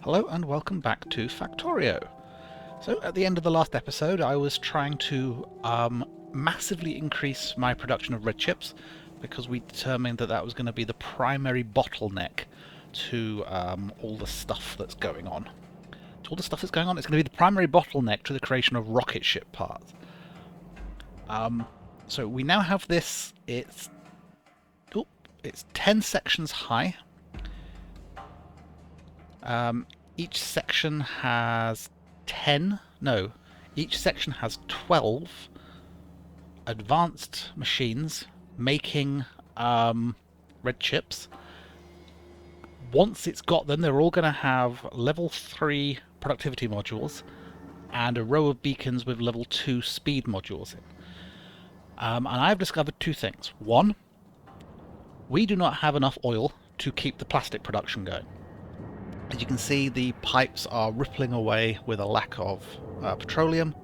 Hello and welcome back to Factorio. So at the end of the last episode I was trying to massively increase my production of red chips because we determined that that was going to be the primary bottleneck to all the stuff that's going on. To all the stuff that's going on, it's going to be the primary bottleneck to the creation of rocket ship parts. So we now have this, it's 10 sections high. Each section has 12 advanced machines making red chips. Once it's got them, they're all going to have level 3 productivity modules and a row of beacons with level 2 speed modules in. And I've discovered two things. One, we do not have enough oil to keep the plastic production going. As you can see, the pipes are rippling away with a lack of petroleum,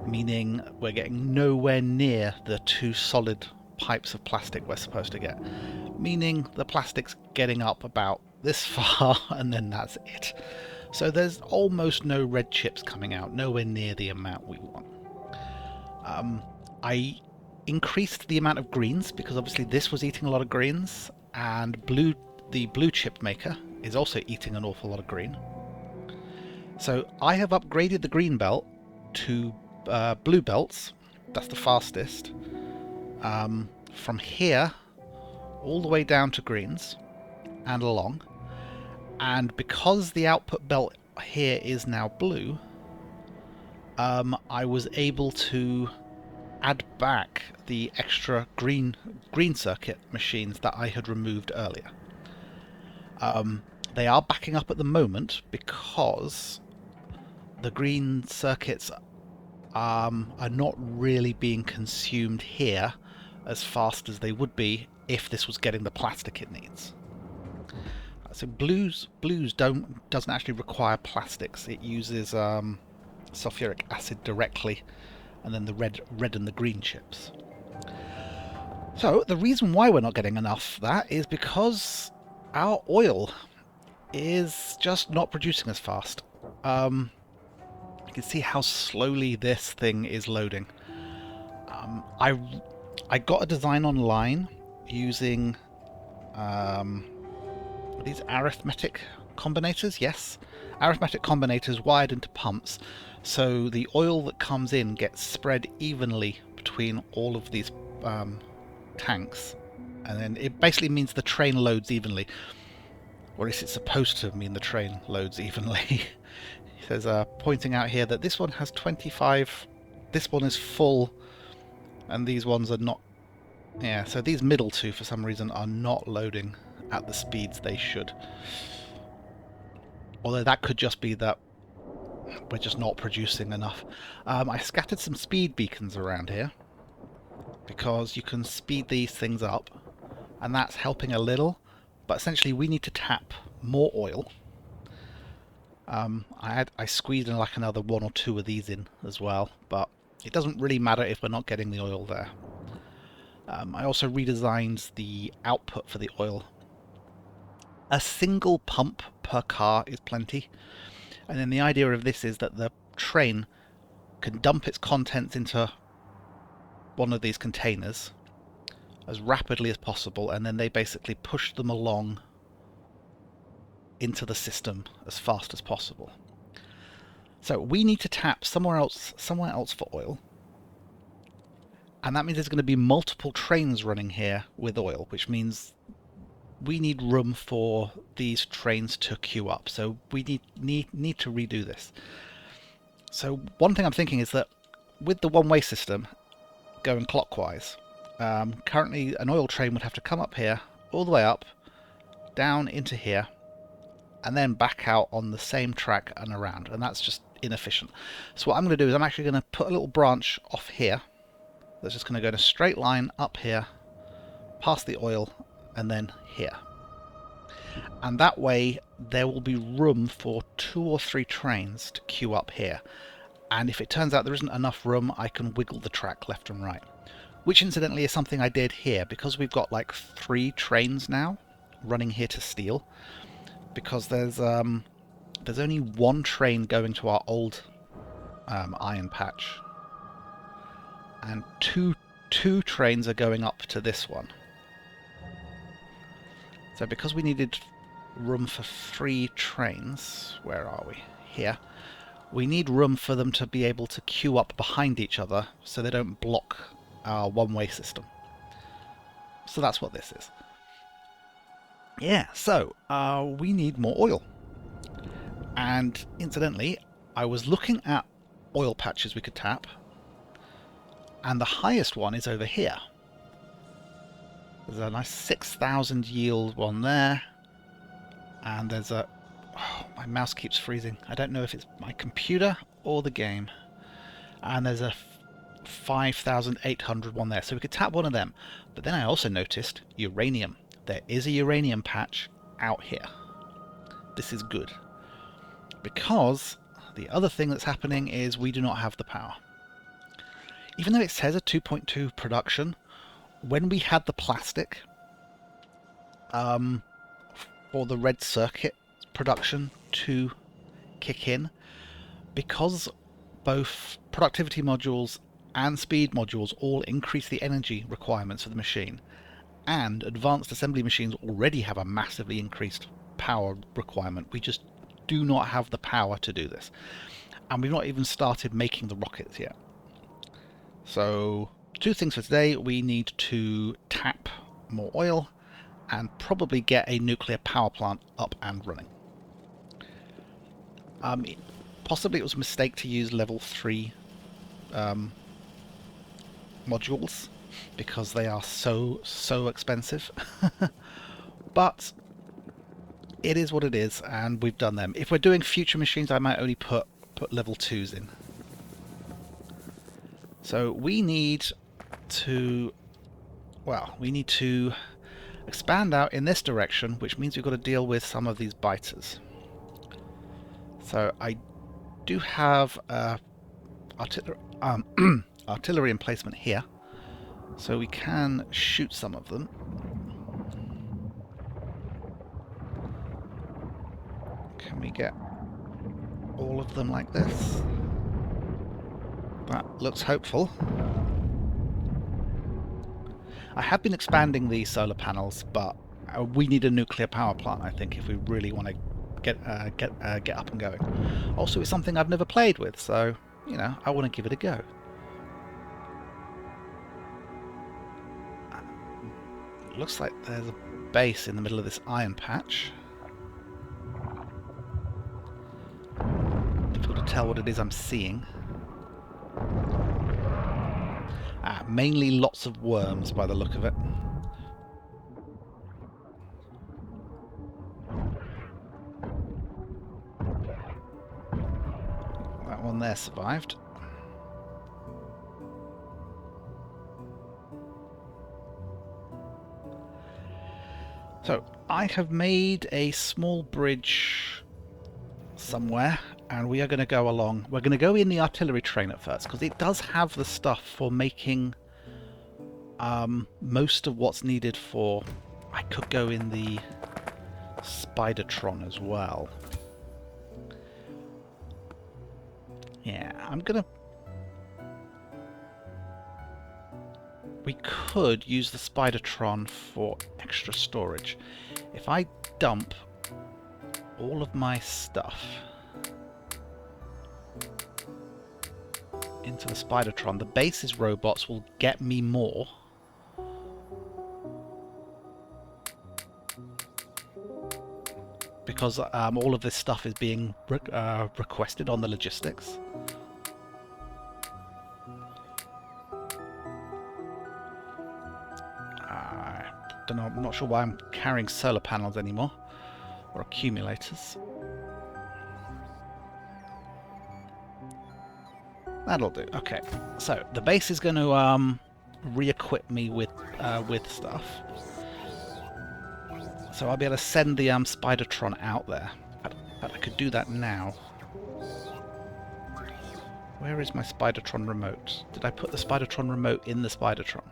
meaning we're getting nowhere near the 2 solid pipes of plastic we're supposed to get. Meaning the plastic's getting up about this far and then that's it. So there's almost no red chips coming out, nowhere near the amount we want. I increased the amount of greens because obviously this was eating a lot of greens, and the blue chip maker is also eating an awful lot of green. So I have upgraded the green belt to blue belts. That's the fastest. From here all the way down to greens and along. And because the output belt here is now blue, I was able to add back the extra green circuit machines that I had removed earlier. They are backing up at the moment because the green circuits are not really being consumed here as fast as they would be if this was getting the plastic it needs. So blues doesn't actually require plastics. It uses sulfuric acid directly, and then the red and the green chips. So the reason why we're not getting enough of that is because our oil is just not producing as fast. You can see how slowly this thing is loading. I got a design online using these arithmetic combinators. Yes, arithmetic combinators wired into pumps, so the oil that comes in gets spread evenly between all of these tanks, and then it basically means the train loads evenly. Or is it supposed to mean the train loads evenly? He says, pointing out here that this one has 25, this one is full, and these ones are not. Yeah, so these middle two for some reason are not loading at the speeds they should. Although that could just be that we're just not producing enough. I scattered some speed beacons around here because you can speed these things up, and that's helping a little. But essentially we need to tap more oil. I squeezed in like another 1 or 2 of these in as well, but it doesn't really matter if we're not getting the oil there. I also redesigned the output for the oil. A single pump per car is plenty, and then the idea of this is that the train can dump its contents into one of these containers as rapidly as possible, and then they basically push them along into the system as fast as possible. So we need to tap somewhere else for oil, and that means there's going to be multiple trains running here with oil, which means we need room for these trains to queue up. So we need to redo this. So one thing I'm thinking is that with the one-way system going clockwise, currently an oil train would have to come up here, all the way up, down into here, and then back out on the same track and around, and that's just inefficient. So what I'm going to do is I'm actually going to put a little branch off here that's just going to go in a straight line up here, past the oil, and then here. And that way there will be room for 2 or 3 trains to queue up here. And if it turns out there isn't enough room, I can wiggle the track left and right. Which incidentally is something I did here, because we've got like 3 trains now running here to Steel. Because there's there's only one train going to our old iron patch, and two trains are going up to this one. So because we needed room for 3 trains, where are we? Here. We need room for them to be able to queue up behind each other so they don't block our one-way system. So that's what this is. Yeah, so we need more oil. And incidentally, I was looking at oil patches we could tap, and the highest one is over here. There's a nice 6,000 yield one there, and there's a... Oh, my mouse keeps freezing. I don't know if it's my computer or the game. And there's a 5,800 one there, so we could tap one of them. But then I also noticed uranium. There is a uranium patch out here. This is good, because the other thing that's happening is we do not have the power. Even though it says a 2.2 production, when we had the plastic for the red circuit production to kick in, because both productivity modules and speed modules all increase the energy requirements of the machine, and advanced assembly machines already have a massively increased power requirement. We just do not have the power to do this, and we've not even started making the rockets yet. So 2 things for today: we need to tap more oil and probably get a nuclear power plant up and running. Possibly it was a mistake to use level 3 modules, because they are so expensive. But it is what it is, and we've done them. If we're doing future machines, I might only put level 2s in. So we need to, well, we need to expand out in this direction, which means we've got to deal with some of these biters. So I do have artillery emplacement here, so we can shoot some of them. Can we get all of them like this? That looks hopeful. I have been expanding the solar panels, but we need a nuclear power plant, I think, if we really want to get up and going. Also, it's something I've never played with, so, you know, I want to give it a go. Looks like there's a base in the middle of this iron patch. Difficult to tell what it is I'm seeing. Mainly lots of worms by the look of it. That one there survived. So, I have made a small bridge somewhere, and we are going to go along. We're going to go in the artillery train at first, because it does have the stuff for making most of what's needed for... I could go in the Spidertron as well. Yeah, I'm going to... We could use the Spidertron for extra storage. If I dump all of my stuff into the Spidertron, the base's robots will get me more. Because all of this stuff is being requested on the logistics. Don't know, I'm not sure why I'm carrying solar panels anymore, or accumulators. That'll do. Okay, so the base is going to re-equip me with stuff, so I'll be able to send the Spidertron out there. But I could do that now. Where is my Spidertron remote? Did I put the Spidertron remote in the Spidertron?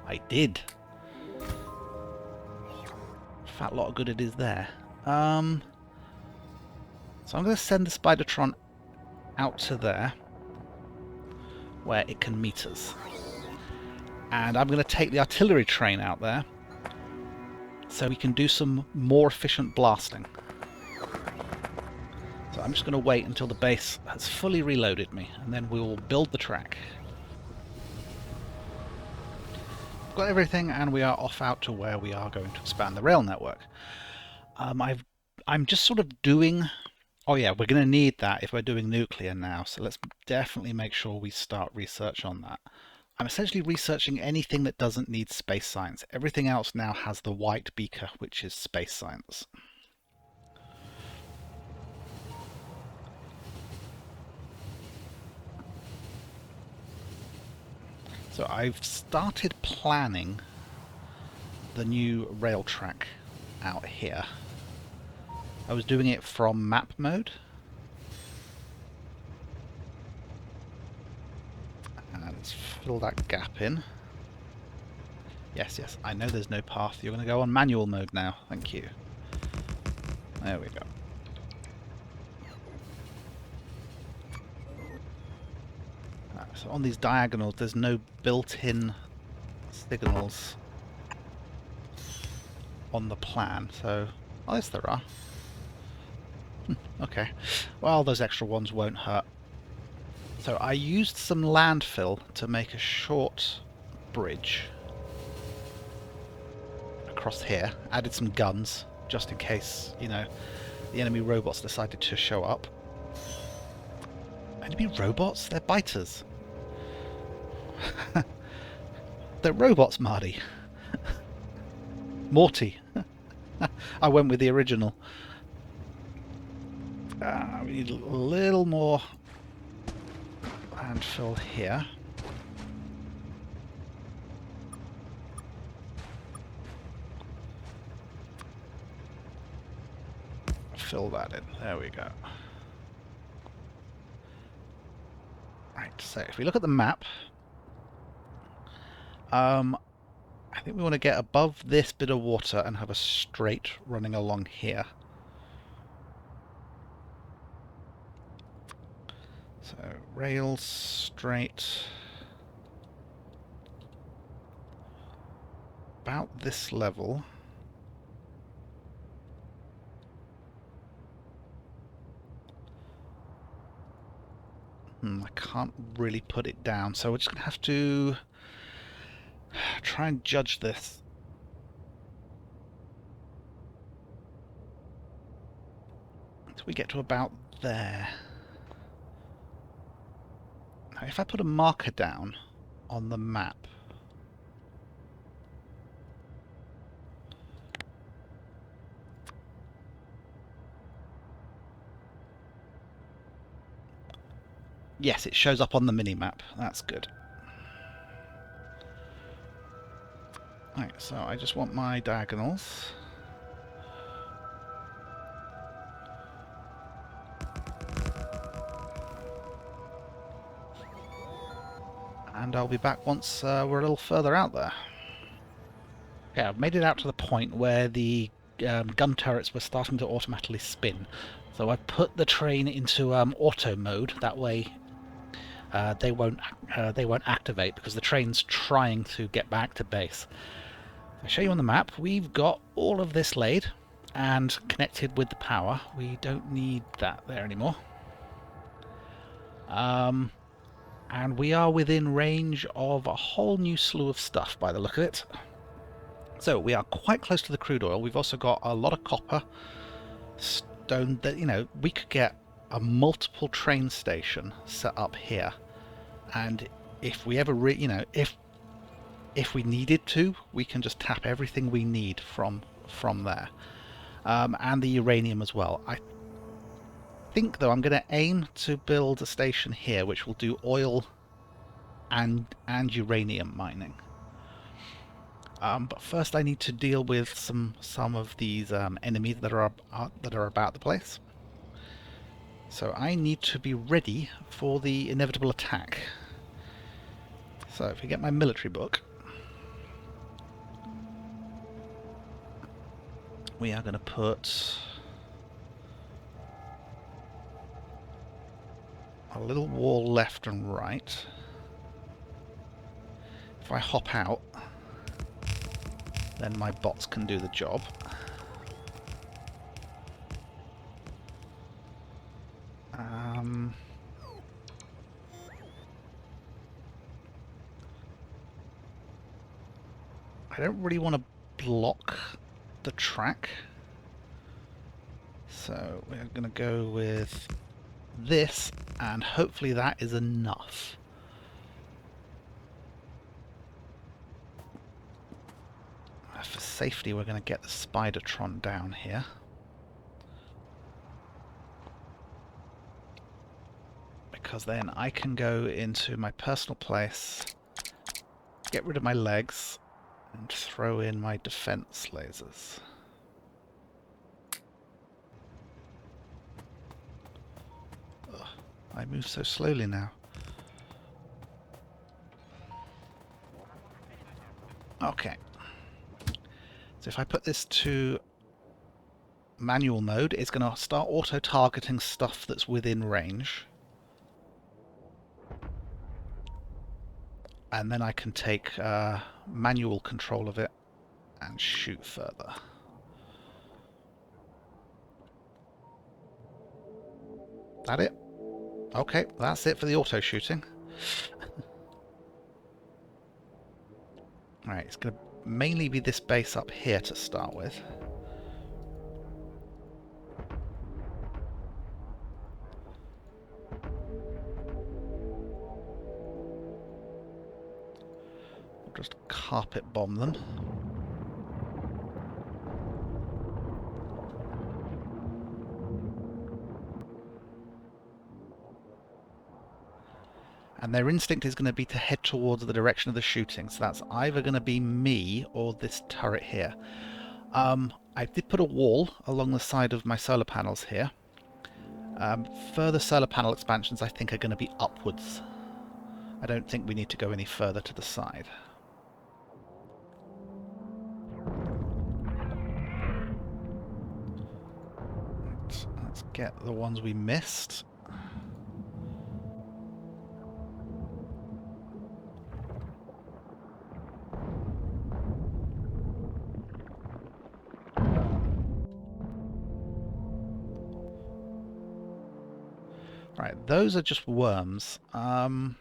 I did. Fat lot of good it is there. So I'm going to send the Spidertron out to there, where it can meet us. And I'm going to take the artillery train out there, so we can do some more efficient blasting. So I'm just going to wait until the base has fully reloaded me, and then we will build the track. Got everything, and we are off out to where we are going to expand the rail network. I'm just sort of doing... Oh yeah, we're going to need that if we're doing nuclear now, so let's definitely make sure we start research on that. I'm essentially researching anything that doesn't need space science. Everything else now has the white beaker, which is space science. So I've started planning the new rail track out here. I was doing it from map mode. And let's fill that gap in. Yes, yes, I know there's no path. You're going to go on manual mode now. Thank you. There we go. So on these diagonals, there's no built-in signals on the plan. So, oh, yes, there are. Okay. Well, those extra ones won't hurt. So I used some landfill to make a short bridge across here. Added some guns, just in case, you know, the enemy robots decided to show up. Enemy robots? They're biters. They're robots, Marty. Morty. I went with the original. We need a little more landfill here. Fill that in. There we go. Right, so if we look at the map, I think we want to get above this bit of water and have a straight running along here. So, rails straight about this level. I can't really put it down, so we're just going to have to try and judge this. So we get to about there. Now if I put a marker down on the map, yes, it shows up on the mini-map. That's good. Right, so I just want my diagonals. And I'll be back once we're a little further out there. Yeah, I've made it out to the point where the gun turrets were starting to automatically spin. So I've put the train into auto mode. That way they won't activate because the train's trying to get back to base. I'll show you on the map. We've got all of this laid and connected with the power. We don't need that there anymore. And we are within range of a whole new slew of stuff by the look of it. So we are quite close to the crude oil. We've also got a lot of copper, stone. That, you know, we could get a multiple train station set up here, and if we ever, if we needed to, we can just tap everything we need from there, and the uranium as well. I think though I'm going to aim to build a station here which will do oil and uranium mining. But first I need to deal with some of these enemies that are about the place. So I need to be ready for the inevitable attack. So if we get my military book, we are going to put a little wall left and right. If I hop out, then my bots can do the job. I don't really want to block the track, so we're going to go with this, and hopefully that is enough. For safety, we're going to get the Spidertron down here. Because then I can go into my personal place, get rid of my legs, and throw in my defense lasers. Ugh, I move so slowly now. Okay. So if I put this to manual mode, it's going to start auto-targeting stuff that's within range. And then I can take manual control of it and shoot further. That it? Okay, that's it for the auto shooting. Alright, it's going to mainly be this base up here to start with. We'll just carpet bomb them. And their instinct is going to be to head towards the direction of the shooting. So that's either going to be me or this turret here. I did put a wall along the side of my solar panels here. Further solar panel expansions I think are going to be upwards. I don't think we need to go any further to the side. Let's get the ones we missed. Right, those are just worms. So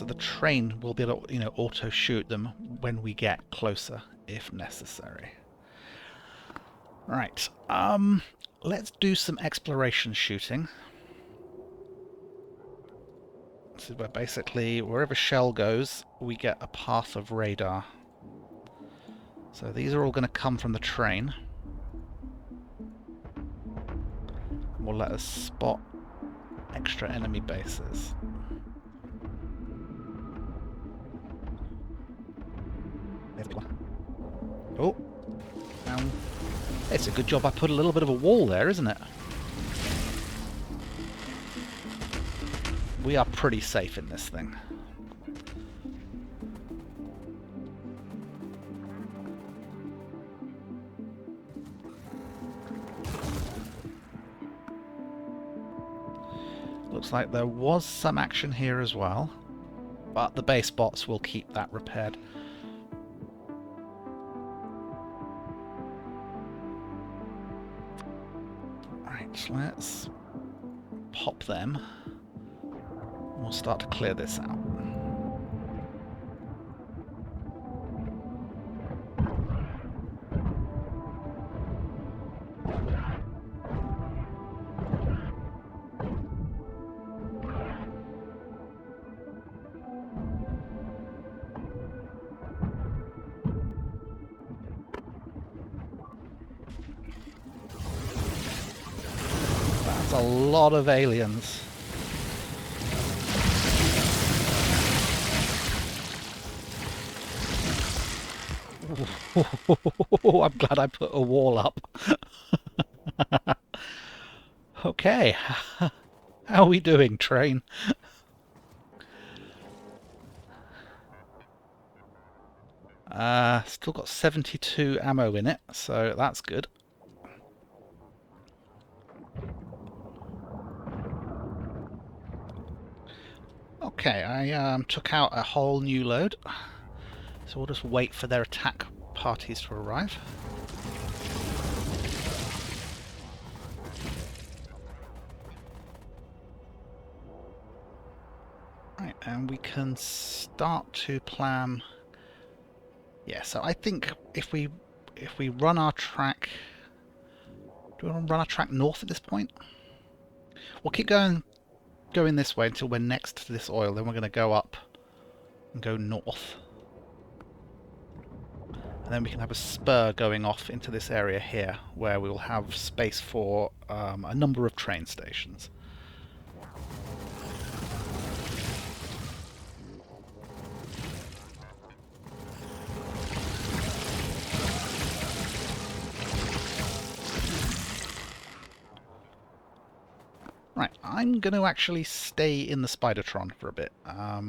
the train will be able to, auto shoot them when we get closer, if necessary. Right, let's do some exploration shooting. This is where basically wherever shell goes, we get a path of radar. So these are all going to come from the train. Will let us spot extra enemy bases. Oh, it's a good job I put a little bit of a wall there, isn't it? We are pretty safe in this thing. Looks like there was some action here as well, but the base bots will keep that repaired. Right, let's pop them. We'll start to clear this out. That's a lot of aliens. I'm glad I put a wall up. Okay, how are we doing, train? Still got 72 ammo in it, so that's good. Okay, I took out a whole new load, so we'll just wait for their attack parties to arrive. Right, and we can start to plan. Yeah, so I think if we run our track, do we want to run our track north at this point? We'll keep going this way until we're next to this oil, then we're going to go up and go north. And then we can have a spur going off into this area here, where we will have space for a number of train stations. Right, I'm going to actually stay in the Spidertron for a bit. I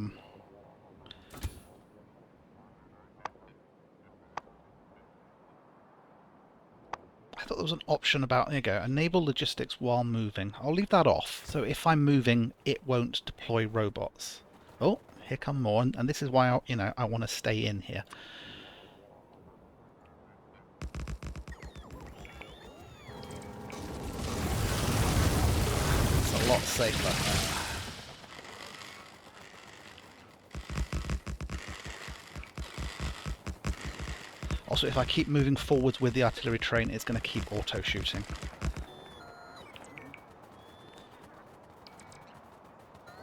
thought there was an option about, there you go, enable logistics while moving. I'll leave that off, so if I'm moving, it won't deploy robots. Oh, here come more, and this is why I want to stay in here. It's a lot safer. Also, if I keep moving forwards with the artillery train, it's going to keep auto-shooting.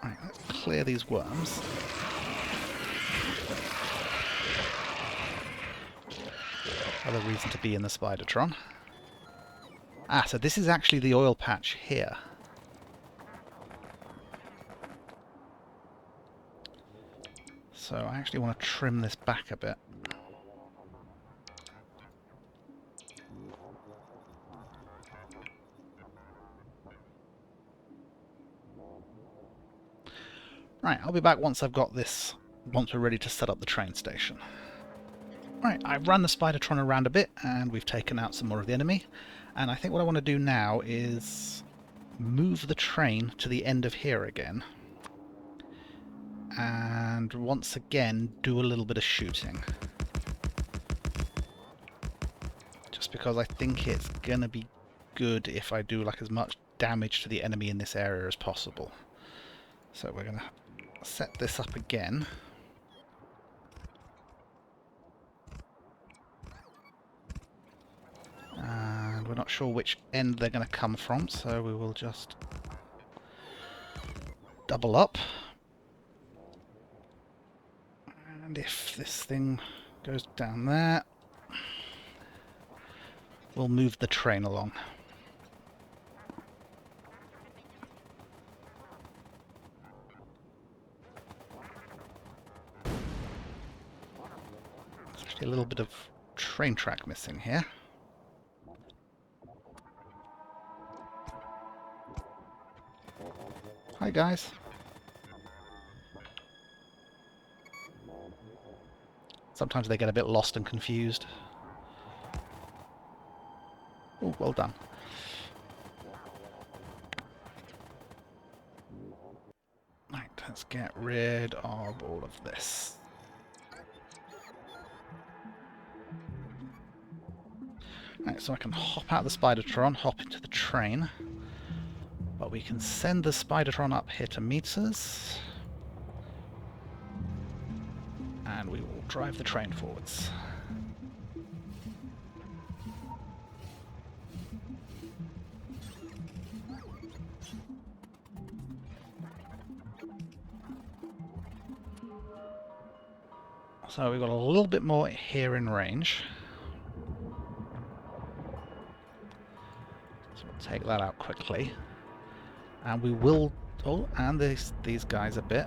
Right, let's clear these worms. Another reason to be in the Spidertron. Ah, so this is actually the oil patch here. So I actually want to trim this back a bit. Right, I'll be back once I've got this, once we're ready to set up the train station. Right, I've run the Spidertron around a bit, and we've taken out some more of the enemy. And I think what I want to do now is move the train to the end of here again. And once again, do a little bit of shooting. Just because I think it's going to be good if I do like as much damage to the enemy in this area as possible. So we're going to set this up again. And we're not sure which end they're going to come from, so we will just double up. And if this thing goes down there, we'll move the train along. There's actually a little bit of train track missing here. Hi guys. Sometimes they get a bit lost and confused. Oh, well done. Right, let's get rid of all of this. Right, so I can hop out of the Spidertron, hop into the train. But we can send the Spidertron up here to meet us. And we will drive the train forwards. So we've got a little bit more here in range. So we'll take that out quickly. And we will... Oh, and these guys a bit.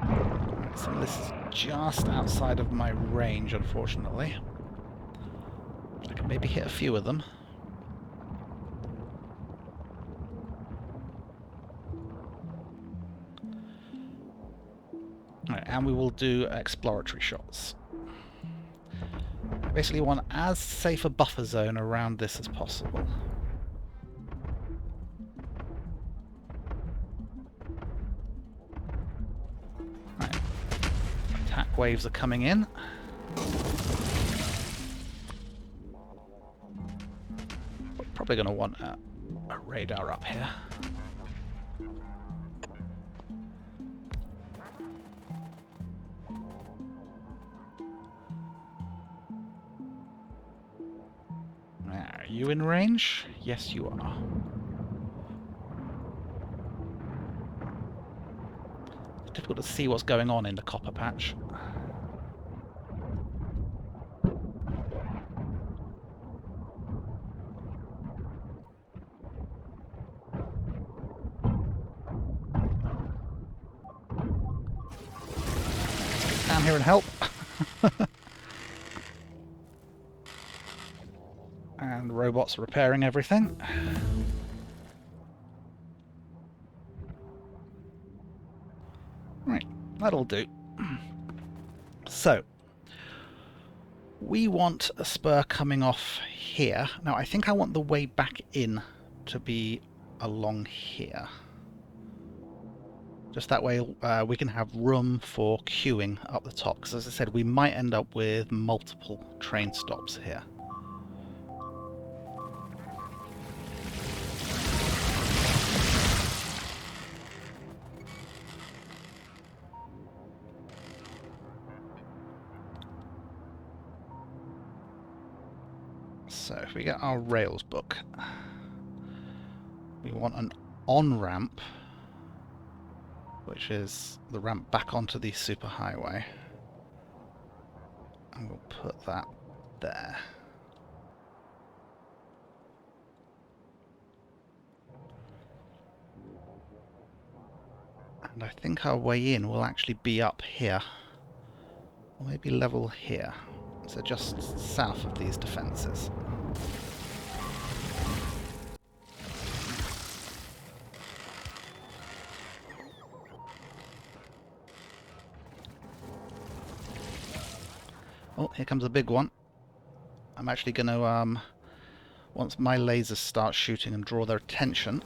Right, so this is just outside of my range, unfortunately. I can maybe hit a few of them. Right, and we will do exploratory shots. I basically want as safe a buffer zone around this as possible. waves are coming in. We're probably going to want a radar up here. Are you in range? Yes, you are. It's difficult to see what's going on in the copper patch. Down here and help. And robots repairing everything. Right, that'll do. So, we want a spur coming off here. Now, I think I want the way back in to be along here. Just that way we can have room for queuing up the top, because as I said, we might end up with multiple train stops here. So if we get our rails book, we want an on-ramp, which is the ramp back onto the superhighway. And we'll put that there. And I think our way in will actually be up here. Or maybe level here. So just south of these defences. Oh, here comes a big one. I'm actually going to, once my lasers start shooting and draw their attention...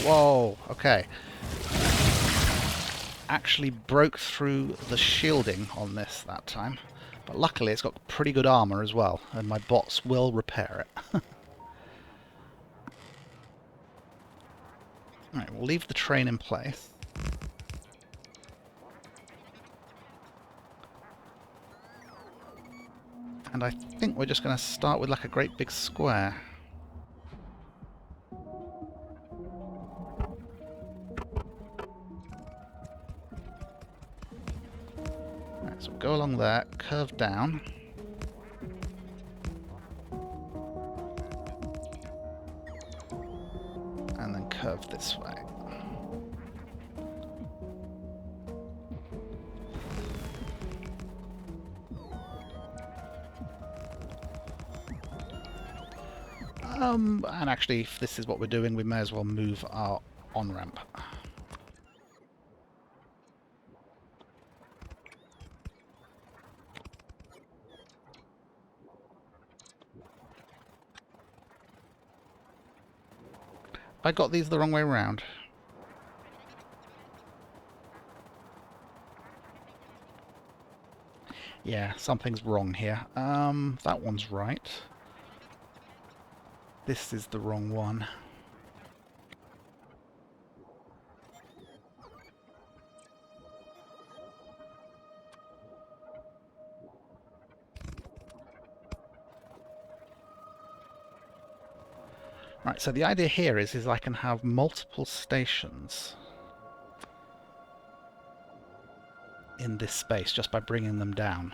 Whoa, okay. Actually broke through the shielding on this that time. But luckily it's got pretty good armor as well, and my bots will repair it. Alright, we'll leave the train in place. And I think we're just going to start with like a great big square. Right, so we'll go along there, curve down. And then curve this way. And actually, if this is what we're doing, we may as well move our on-ramp. I got these the wrong way around. Yeah, something's wrong here. That one's right. This is the wrong one. Right, so the idea here is I can have multiple stations in this space just by bringing them down.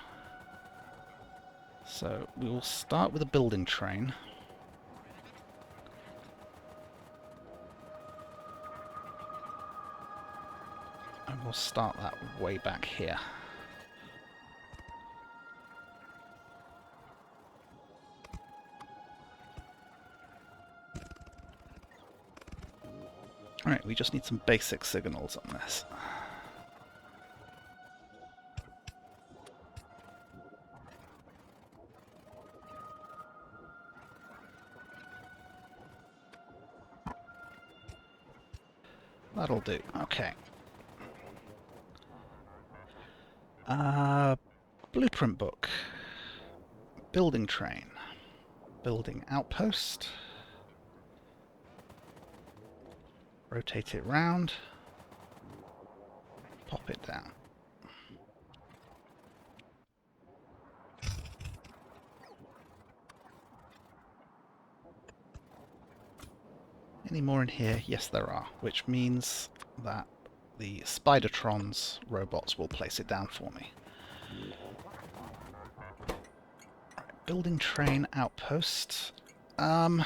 So we will start with a building train. And we'll start that way back here. Alright, we just need some basic signals on this. That'll do. Okay. Blueprint book. Building train. Building outpost. Rotate it round. Pop it down. Any more in here? Yes, there are, which means that the Spidertron's robots will place it down for me. Right, building train outpost. I'll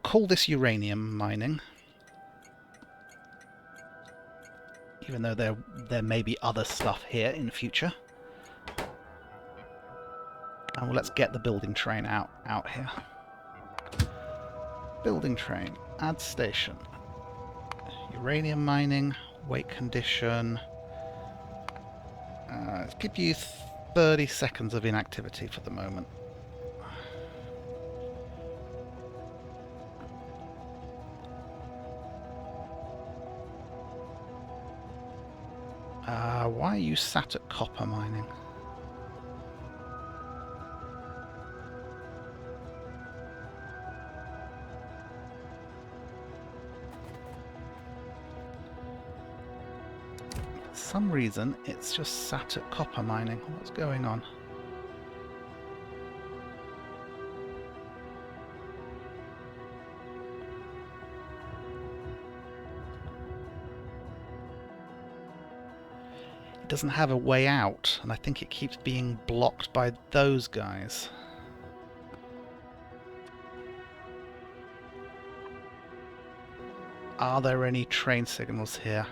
call this uranium mining, even though there may be other stuff here in the future. And well, let's get the building train out here. Building train, add station. Uranium mining, wait condition. Let's give you 30 seconds of inactivity for the moment. Why are you sat at copper mining? For some reason, it's just sat at copper mining. What's going on? It doesn't have a way out, and I think it keeps being blocked by those guys. Are there any train signals here?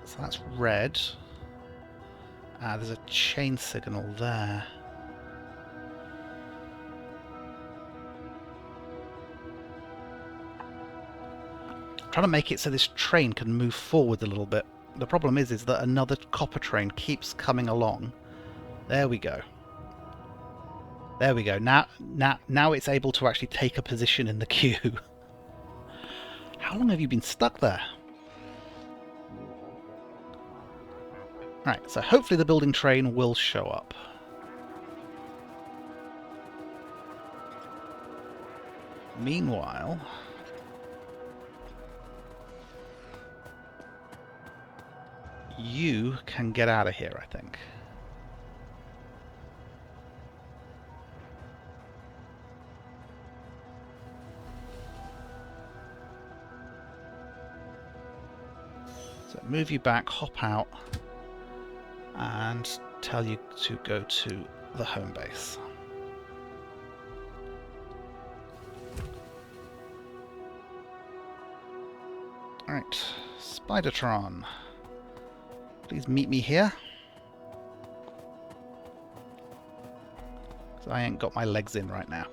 So that's red. There's a chain signal there. Trying to make it so this train can move forward a little bit. The problem is that another copper train keeps coming along. There we go. There we go. Now it's able to actually take a position in the queue. How long have you been stuck there? Right, so hopefully the building train will show up. Meanwhile, you can get out of here, I think. So move you back, hop out, and tell you to go to the home base. Alright, Spidertron. Please meet me here. Because I ain't got my legs in right now.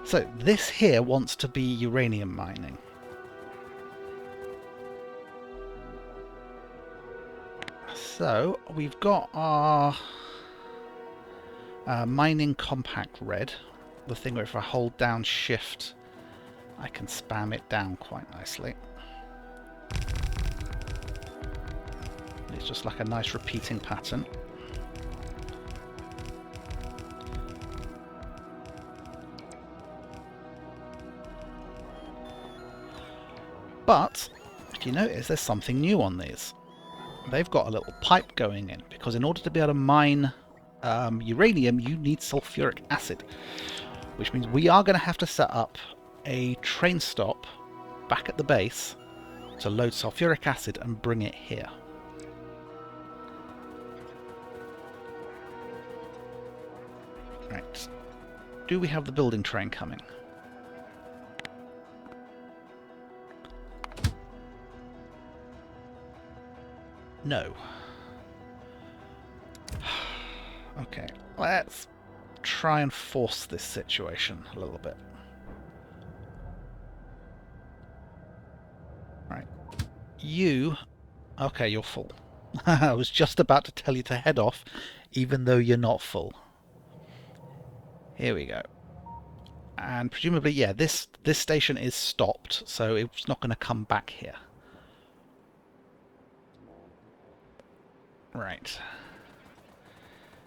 So this here wants to be uranium mining. So we've got our mining compact red. The thing where if I hold down shift I can spam it down quite nicely. It's just like a nice repeating pattern. But if you notice, there's something new on these. They've got a little pipe going in, because in order to be able to mine uranium you need sulfuric acid, which means we are going to have to set up a train stop back at the base to load sulfuric acid and bring it here. Right. Do we have the building train coming? No. Okay, let's try and force this situation a little bit. Right. You... Okay, you're full. I was just about to tell you to head off, even though you're not full. Here we go. And presumably, yeah, this station is stopped, so it's not going to come back here. Right.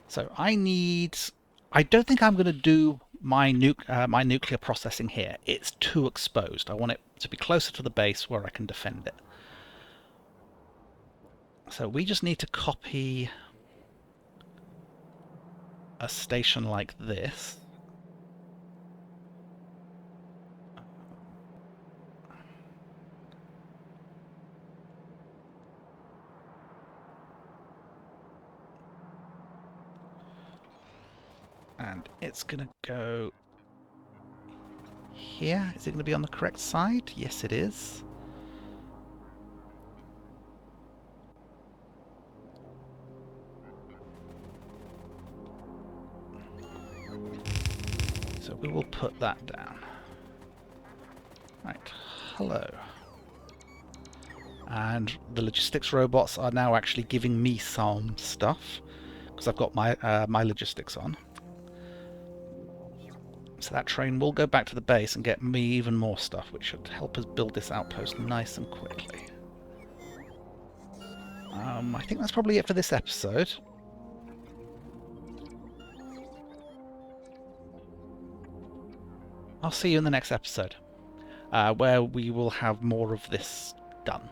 So I don't think I'm going to do my nuclear processing here. It's too exposed. I want it to be closer to the base where I can defend it. So we just need to copy a station like this. And it's going to go here. Is it going to be on the correct side? Yes, it is. So we will put that down. Right, hello. And the logistics robots are now actually giving me some stuff, because I've got my logistics on. So that train will go back to the base and get me even more stuff, which should help us build this outpost nice and quickly. I think that's probably it for this episode. I'll see you in the next episode, where we will have more of this done.